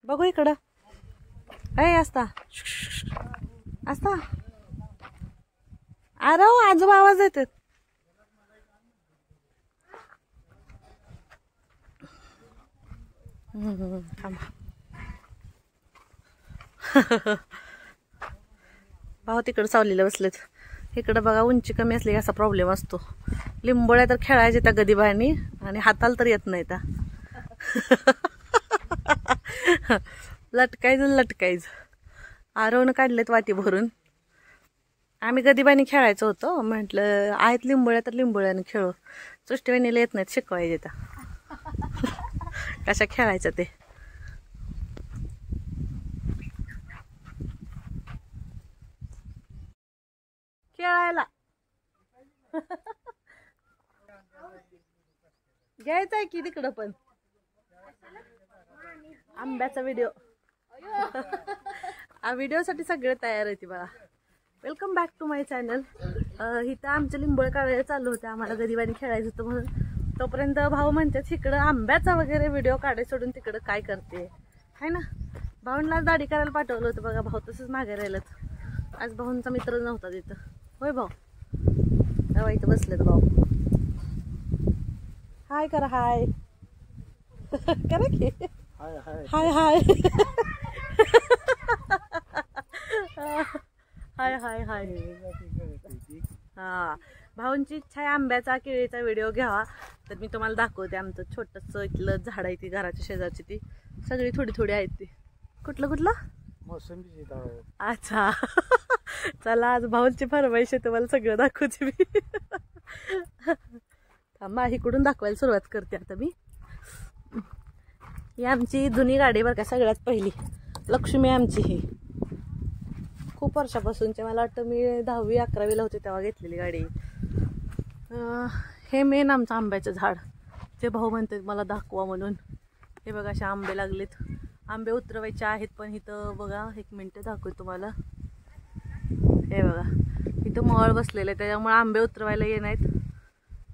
बघू इकडं काय असता असता. अरे आजोबा आवाज येतात. थांबा. भाऊ तिकडं सावलीला बसलेत. इकडं बघा उंची कमी असली असा प्रॉब्लेम असतो. लिंबोळ्या तर खेळायचे त्या गदीबाईनी आणि हाताला तर येत नाही त्या. लटकायचं आरवणं काढलेत वाटी भरून. आम्ही गदीबाईनी खेळायचो होतो. म्हटलं आहेत लिंबोळ्या तर लिंबोळ्याने खेळू. सृष्टीवाहिनीला येत नाहीत शिकवायचे त्या. कशा खेळायचं ते. खेळायला घ्यायचंय की तिकडं पण आंब्याचा व्हिडिओ. व्हिडिओसाठी सगळे तयार आहे ती बघा. Welcome back to my channel. इथं आमचे लिंबोळे काढायला चालू होते. आम्हाला गदीबाईने खेळायचं होतं म्हणून. तोपर्यंत भाऊ म्हणतात इकडं आंब्याचा वगैरे व्हिडिओ काढायला सोडून तिकडं काय करते है ना. भाऊंना दाढी करायला पाठवलं होतं बघा. भाऊ तसंच मागे राहिलंच. आज भाऊंचा मित्र नव्हता तिथं. होय भाऊ. इथं बसलेत भाऊ. हाय करा. हाय करा की. हाय हाय हाय हाय हाय. हा भाऊंची इच्छा आहे आंब्याचा केळीचा व्हिडिओ घ्यावा. तर मी तुम्हाला दाखवते. आमचं छोटंसं इथलं झाड आहे ती घराच्या शेजारची. ती सगळी थोडी थोडी आहेत ती. कुठलं मोसंबीची. अच्छा. चला आज भाऊंची फरमाईश आहे तुम्हाला सगळं दाखवते मी. थांबा इकडून दाखवायला सुरुवात करते आता मी. ही आमची जुनी गाडी बरं का. सगळ्यात पहिली लक्ष्मी आमची. ही खूप वर्षापासूनचे. मला वाटतं मी 10वी 11वीला होते तेव्हा घेतलेली गाडी. हे मेन आमचं आंब्याचं झाड. जे भाऊ म्हणतात मला दाखवा म्हणून. हे बघा असे आंबे लागलेत. आंबे उतरवायचे आहेत पण इथं बघा. एक मिनटं दाखवते तुम्हाला. हे बघा इथं मोहळ बसलेलं आहे त्याच्यामुळे आंबे उतरवायला ये नाहीत.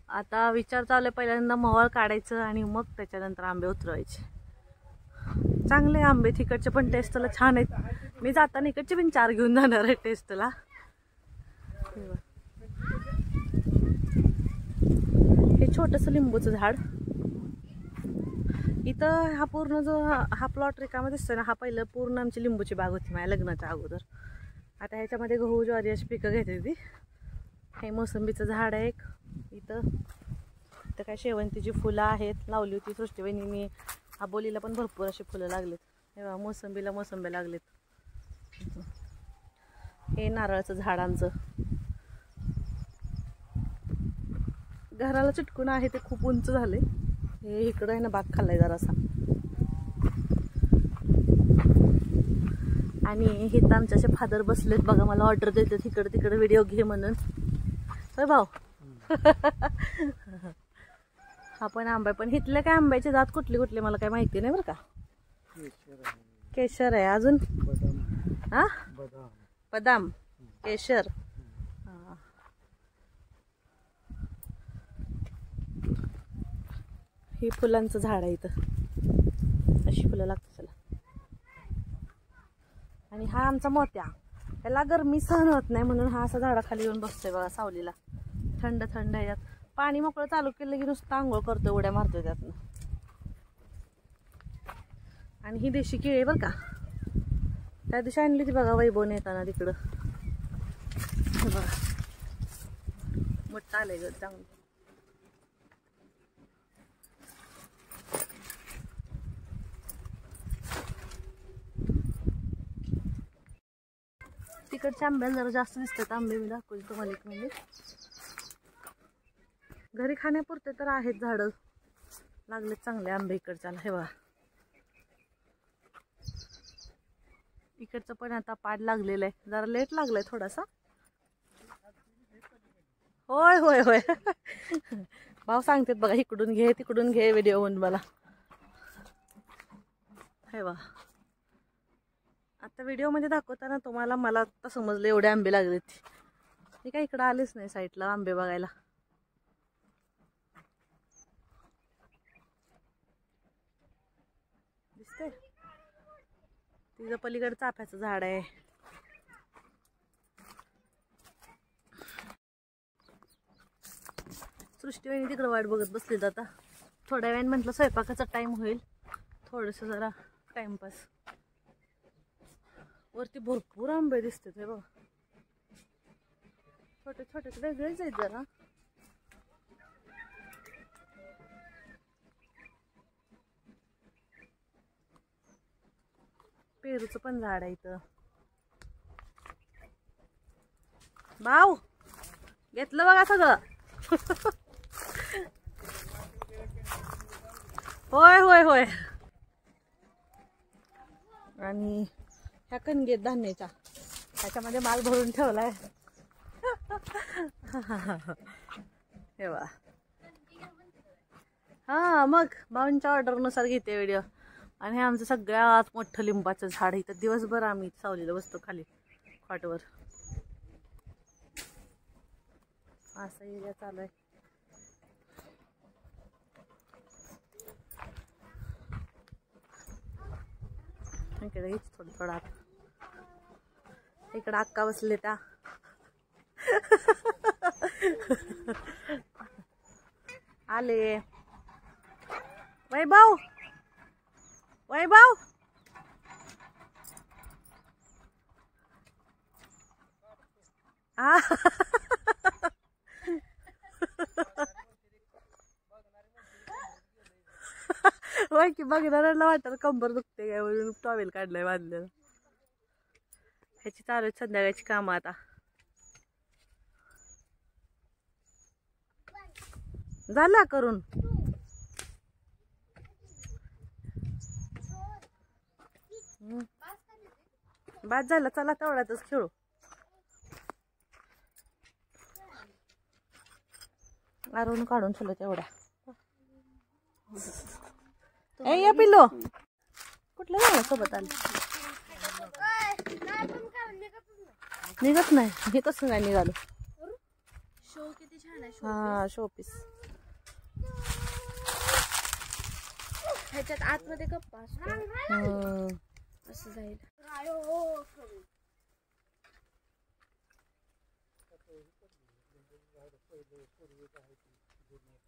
आता विचार चालू आहे पहिल्यांदा मोहळ काढायचं आणि मग त्याच्यानंतर आंबे उतरवायचे. चांगले आंबे तिकडचे पण टेस्टला छान आहेत. मी जाताना इकडचे पण 4 घेऊन जाणार आहे टेस्टला. हे छोटंसं लिंबूचं झाड. इथं हा पूर्ण जो हा प्लॉट रिकामा दिसतोय ना. हा पहिलं पूर्ण आमची लिंबूची बाग होती माझ्या लग्नाच्या अगोदर. आता ह्याच्यामध्ये गहू ज्वारी अशी पिकं घेते ती. हे मोसंबीचं झाड आहे एक. इथं काय शेवंतीची फुलं आहेत लावली होती सृष्टीवहिनींनी. आबोलीला पण भरपूर अशी फुलं लागलेत. हे बघा मोसंब्या लागलेत. हे नारळाचं झाड आमचं घराला चिटकून आहे. ते खूप उंच झाले. हे इकडं आहे ना बाग खाल्लाय जरासा. आणि हे तर आमचे असे फादर बसलेत बघा. मला ऑर्डर देतात इकडं तिकडं व्हिडिओ घे म्हणून. होय भाऊ. हा पण आंबा पण इथले काय आंब्याचे जात कुठले मला काय माहिती नाही बरं का. केशर आहे. अजून हा बदाम केशर. ही फुलांचं झाड आहे इथं. अशी फुलं लागतात त्याला. आणि हा आमचा मोत्या. त्याला गरमी सहन होत नाही म्हणून हा असा झाडाखाली येऊन बसतोय बघा सावलीला. थंड ह्याच्यात पाणी मोकळं चालू केलं की नुसतं आंघोळ करतो. उड्या मारतोय त्यातनं. आणि ही देशी केळी बरं का. त्या दिवशी आणली ती बघा वैभवने येताना तिकडं. बघा मोठं आलंय ग चांगलं. तिकडच्या आंब्याला जरा जास्त दिसतात आंबे. मी दाखवले तुम्हाला एक म्हणजे. घरी खाण्यापुरते तर आहेत झाडं लागलेत चांगले आंबे इकडच्याला. हे बघा इकडचं पण आता पाड लागलेलं आहे. जरा लेट लागलाय थोडासा. होय होय होय. भाऊ सांगतात बघा इकडून घे तिकडून घे व्हिडिओ म्हणून मला. हे बघा आता व्हिडिओ मध्ये दाखवताना तुम्हाला मला आता समजलं एवढे आंबे लागलेत. हे काय इकडं आलेच नाही साईडला आंबे बघायला. दिसते तिचं पलीकडे चाफ्याचं झाड आहे. सृष्टीवाहिनी तिकडं वाट बघत बसली. आता थोड्या वेळाने म्हटलं स्वयंपाकाचा टाइम होईल, थोडस जरा टाइमपास. वरती भरपूर आंबे दिसतात हे बघ, छोटे छोटे वेगळेच आहेत जरा. पेरूचं पण झाड आहे इथं. भाऊ घेतलं बघा सगळं. होय होय होय. आणि ह्या कणगेत धान्याच्या ह्याच्यामध्ये माल भरून ठेवलाय. हे बघा. हा मग भाऊंच्या ऑर्डरनुसार घेते व्हिडिओ. आणि हे आमचं सगळ्यात मोठं लिंबाचं झाड. इथं दिवसभर आम्ही सावलीला बसतो खाली खाटवर. असं एरिया चालू आहे. इकडे थोडं थोडं आत. इकडे अक्का बसले त्या. आले वैभव वैभव. होय की बघणाऱ्याला वाटतं कंबर दुखते काय म्हणून टॉवेल काढलाय बांधलेला. ह्याची चालू आहेत संध्याकाळची कामं आता. झाला करून. बाद झाला. चला तेवढ्यातच खेळू. आरून काढून ठेवलं तेवढ्या. ए या पिल्लो कुठल्या झाला सोबत आले. निघत नाही. हे कसं काय निघालो. शो किती छान आहे. हा शोपीस. ह्याच्यात आतमध्ये गप्पा असतो. असं जाईल.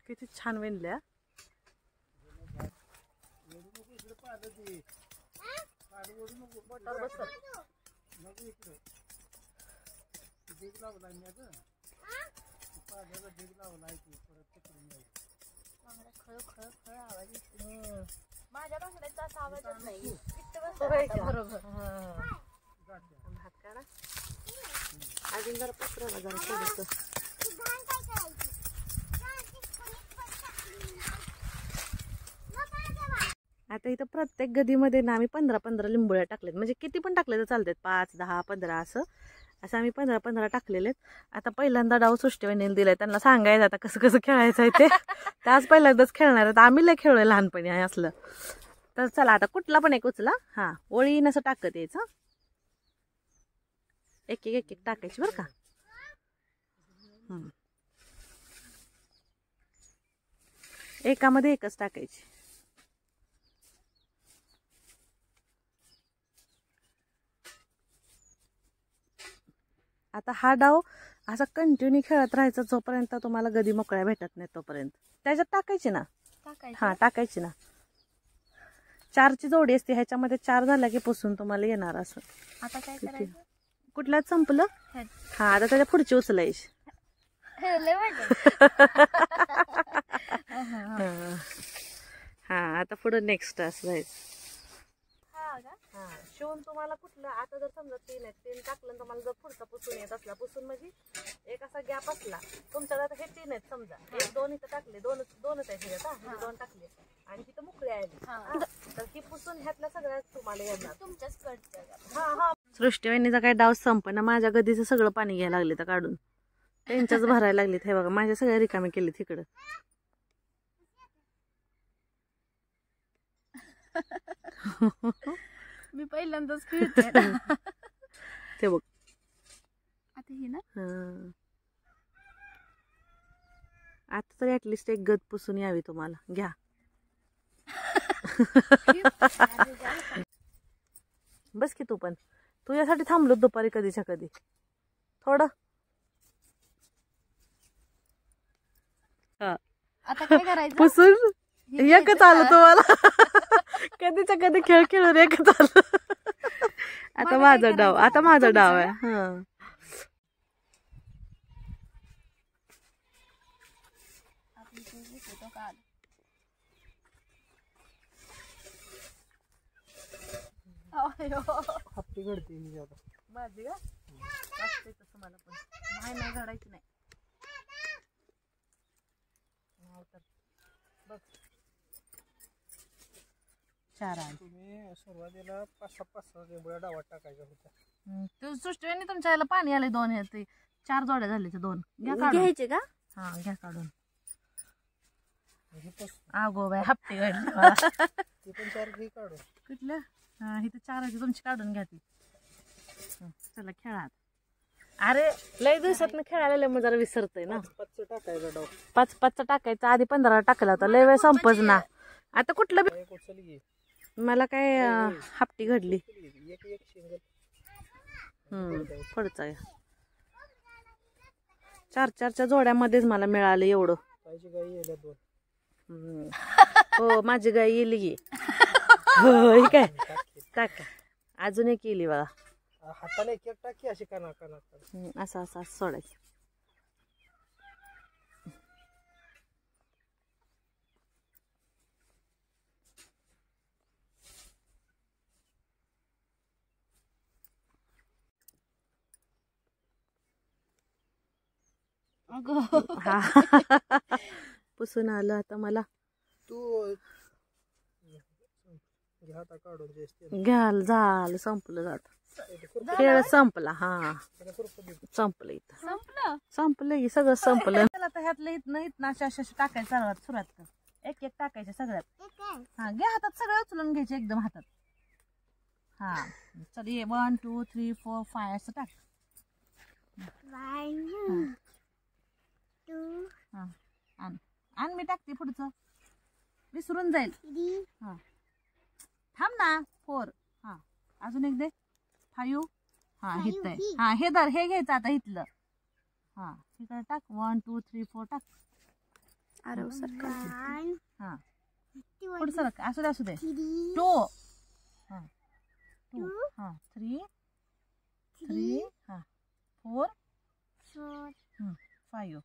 किती छान वेणल्या. माझ्या बांगड्याचा असा आवाजच नाही. बरोबर. भात काढा अजून जरा पसरवला जरा थोडस. आता इथं प्रत्येक गदीमध्ये ना आम्ही 15-15 लिंबोळ्या टाकलेत. म्हणजे किती पण टाकले तर चालतात. 5, 10, 15 असं आम्ही 15-15 टाकलेले. आता पहिल्यांदा डाव सृष्टीवाहिनीला दिलाय. त्यांना सांगायचं आता कसं कसं खेळायचं आहे ते. त्याच पहिल्यांदाच खेळणार आहेत. आम्ही लय खेळलोय लहानपणी असलं. तर चला आता कुठला पण एक उचला. हा ओळी नसं टाकत यायचं. एक एक टाकायची बरं का. एकामध्ये एकच टाकायची. आता हा डाव असा कंटिन्यू खेळत राहायचा जोपर्यंत तुम्हाला गदी मोकळ्या भेटत नाही तोपर्यंत. त्याच्यात टाकायची ना. हा टाकायची ना. 4ची जोडी असते. ह्याच्यामध्ये 4 झाला की पुसून तुम्हाला येणार असं. आता काय करायचं. कुठल्याच संपलं. हा आता त्याच्या पुढची उचलायची. हा आता पुढे नेक्स्ट असं जायचं. हा शिवून तुम्हाला कुठलं आता जर समजा 3 आहेत 3 टाकलं तुम्हाला जर पुढचा पुसून येत असला. पुसून म्हणजे एक असा गॅप असला तुमच्याकडे. आता हे 3 आहेत समजा. 1, 2 इथं टाकले. 2च आहेत हे. आता 2 टाकले आणि तिथं मुकळे आले तर ही पुसून ह्यातल्या सगळ्यात तुम्हाला येणार तुमच्याच कडच्या. हा हा. सृष्टीवाहिनीचा काही डाव संपना. माझ्या गदीचं सगळं पाणी घ्यायला लागले तर काढून. त्यांच्याच भरायला लागलेत. हे बघा माझ्या सगळ्या रिकामी केलीत इकडं. मी पहिल्यांदाच खेळते. ते बघ आता हे ना. आता तरी ऍटलिस्ट एक गद पुसून यावी तुम्हाला. घ्या. बस की तू पण, तुझ्यासाठी थांबलो दुपारी कधीच्या कधी. थोडं आता काय करायचं? पुसून एकच आलं तुम्हाला. कधीच्या कधी खेळ खेळून एकच आलं. आता माझा डाव, आता माझा डाव आहे. हा हप्ती घडते मी आता. माझी का वाटतंय तसं मला पण. नाही घडायची नाही. बघ 4 आहे. तुम्ही सुरुवातीला 5-6 लिंबूळ्या डावात टाकायच्या होत्या. ते सृष्टीने तुमच्या याला पाणी आले 2 हे ते 4 जोड्या झाले ते 2 घ्या काढून. घ्यायचे का? हा घ्या काढून. हे पस- आगो बाय हप्ते घडले मला. ते पण 4 घे काढून. कुठलं? हा इथे 4 आहे तुमची काढून घ्या ती. चला खेळा. अरे लय दिवसात खेळायला मग जरा विसरतय ना. 5 टाकायचा डाव. 5 टाकायचा, आधी 15 टाकला होता. लय वेळ संपच ना. आता कुठलं बी- एक उचल घे. मला काय हप्ती घडली. एक सिंगल. पुढचा 4-4च्या जोड्यामध्येच मला मिळालं एवढं. पाहिजे गाई यायला 2. हो माझी गाय येईल की. हो काय टाका. अजून एक येईल बघा. हाताने एक टाकी अशी काना असं असं सोडायचं. पुसून आलं आता मला. तू घे हाता काढून जास्त. घ्याल झालं संपलं जात. खेळ संपला. हा संपलं इथं. संपलं की सगळं संपलं. आता ह्यातलं इथनं अशा टाकायचं सुरुवात कर. एक टाकायचे सगळ्यात. हा घ्या हातात सगळं उचलून घ्यायचे एकदम हातात. हा चल ये 1 2 3 4 5 असं टाक. 1 2 हा आण मी टाकते पुढचं. विसरून जाईल. हा थांब ना. 4. हा अजून एक दे. 5. हा हित आहे. हा हे धर. हे घ्यायचं आता इथलं. हा इकडे टाक. 1 2 3 4 टाक. अरे सरकार. हा पुढं सरक. असू दे 2. हा 2. हा 3 हा 4 5.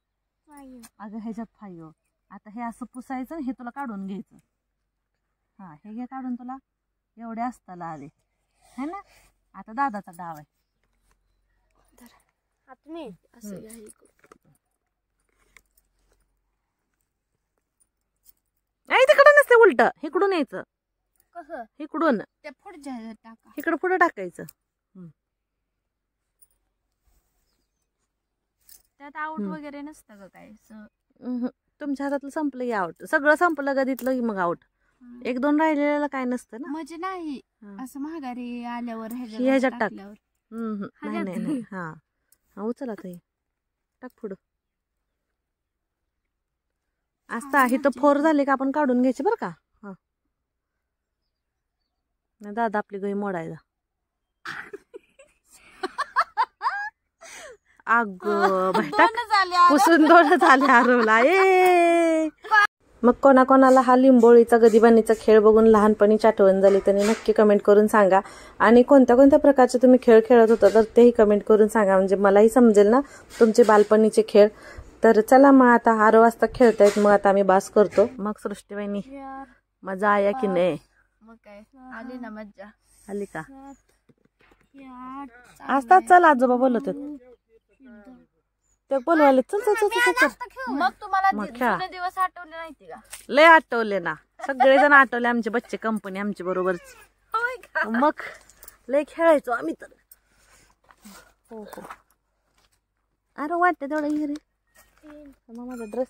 अगं ह्याच्यात 5. आता हे असं पुसायचं. हे तुला काढून घ्यायचं. हा हे घे काढून. तुला एवढे असताला आले है ना. आता दादाचा डाव आहे. हात मी असं तिकडं नसते. उलट इकडून यायचं. कसं? इकडून त्या पुढच्या टाका. इकडं पुढे टाकायचं. त्यात आउट वगैरे नसतं का काय? तुमच्या हातातलं संपलं की आउट. सगळं संपलं गदीतलं की मग आउट. 1-2 राहिलेलं काय नसतं ना. म्हणजे नाही असं महागारी आल्यावर ह्याच्यात टाक. टाकल्यावर. नाही हा उचला ताई. टाक पुढं. असता इथं 4 झाले का आपण काढून घ्यायचे बरं का. हा दादा आपली गाई मोडायला. अगं पुसून 2 झाले हरवला. मग कोणाकोणाला हा लिंबोळीचा गदिबानीचा खेळ बघून लहानपणीची आठवण झाली त्यांनी नक्की कमेंट करून सांगा. आणि कोणत्या कोणत्या प्रकारचे तुम्ही खेळ खेळत होता तर तेही कमेंट करून सांगा. म्हणजे मलाही समजेल ना तुमचे बालपणीचे खेळ. तर चला मग आता 6 वाजता खेळतायत. मग आता आम्ही बास करतो. मग सृष्टीबाईंनी मजा आया की नाही? मग काय आली ना मज्जा. आली का? असतात. चल आजोबा बोलत ते बोलवाले. चल चल चल चल चल. मग तुम्हाला मग खेळा. जुने दिवस आठवले नाहीती का? लय आठवले ना. सगळेजण आठवले. आमचे बच्चे कंपनी आमची बरोबरची. मग लय खेळायचो आम्ही तर. हो हो अरे वाटतं तेवढं घे रे. माझा ड्रेस.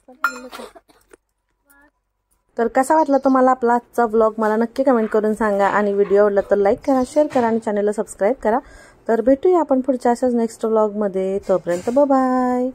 तर कसा वाटला तुम्हाला आपला आजचा व्लॉग मला नक्की कमेंट करून सांगा. आणि व्हिडिओ आवडला तर लाईक करा, शेअर करा आणि चॅनलला सबस्क्राईब करा. तर भेटूया आपण पुढच्या अशाच नेक्स्ट व्लॉगमध्ये. तोपर्यंत बाय.